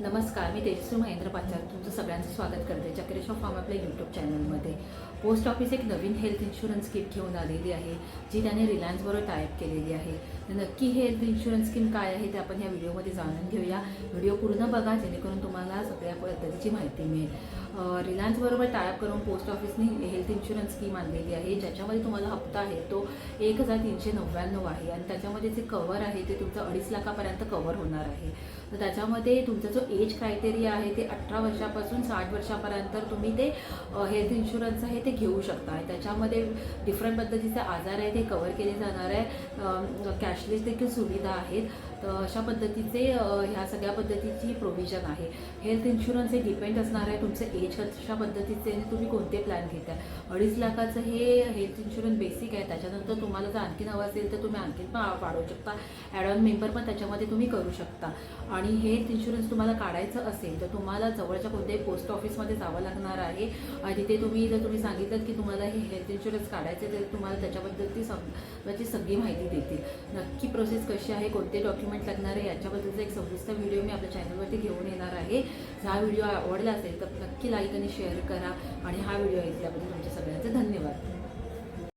नमस्कार, मी तेजस्वी महेंद्र पाचार तुमचं सगळ्यांचं स्वागत करते चक्रेश ऑफ फार्म आपल्या यूट्यूब चॅनलमध्ये. पोस्ट ऑफिस एक नवीन हेल्थ इन्शुरन्स स्कीम घेऊन आलेली आहे, जी त्याने रिलायन्सबरोबर टायअप केलेली आहे. तर नक्की हेल्थ इन्शुरन्स स्कीम काय आहे ते आपण ह्या व्हिडिओमध्ये जाणून घेऊया. व्हिडिओ पूर्ण बघा, जेणेकरून तुम्हाला सगळ्या पद्धतीची माहिती मिळेल. रिलायन्सबरोबर टायअप करून पोस्ट ऑफिसने हेल्थ इन्शुरन्स स्कीम आणलेली आहे, ज्याच्यामध्ये तुम्हाला हप्ता आहे तो 1399 आहे आणि त्याच्यामध्ये जे कवर आहे ते तुमचं 2.5 लाखापर्यंत कवर होणार आहे. तर त्याच्यामध्ये तुमचा जो एज क्रायटेरिया आहे ते 18 वर्षापासून 60 वर्षापर्यंत तुम्ही ते हेल्थ इन्शुरन्स आहे ते घेऊ शकता. त्याच्यामध्ये डिफरंट पद्धतीचे आजार आहे ते कवर केले जाणार आहे. कॅशलेस देखील सुविधा आहेत. तर अशा पद्धतीचे ह्या सगळ्या पद्धतीची प्रोव्हिजन आहे. हेल्थ इन्शुरन्स हे डिपेंड असणार आहे तुमचं एज कशा पद्धतीचे आणि तुम्ही कोणते प्लॅन घेताय. 2.5 लाखाचं हे हेल्थ इन्शुरन्स बेसिक आहे. त्याच्यानंतर तुम्हाला जर आणखीन हवं असेल तर तुम्ही आणखीन पण वाढवू शकता. ॲड ऑन मेंबर पण त्याच्यामध्ये तुम्ही करू शकता. आणि हेल्थ इन्शुरन्स तुम्हाला काढायचं असेल तर तुम्हाला जवळच्या कोणत्याही पोस्ट ऑफिसमध्ये जावं लागणार आहे आणि तिथे जर तुम्ही सांगितलं की तुम्हाला हे हेल्थ इन्शुरन्स काढायचे तर तुम्हाला त्याच्याबद्दल त्याची सगळी माहिती देतील. नक्की प्रोसेस कशी आहे, कोणते डॉक्युमेंट लागणार आहे याच्याबद्दलचा एक सविस्तर व्हिडिओ मी आपल्या चॅनलवरती घेऊन येणार आहे. जर हा व्हिडिओ आवडला असेल तर नक्की लाईक आणि शेअर करा आणि हा व्हिडिओ ऐकल्याबद्दल तुमच्या सगळ्यांचे धन्यवाद.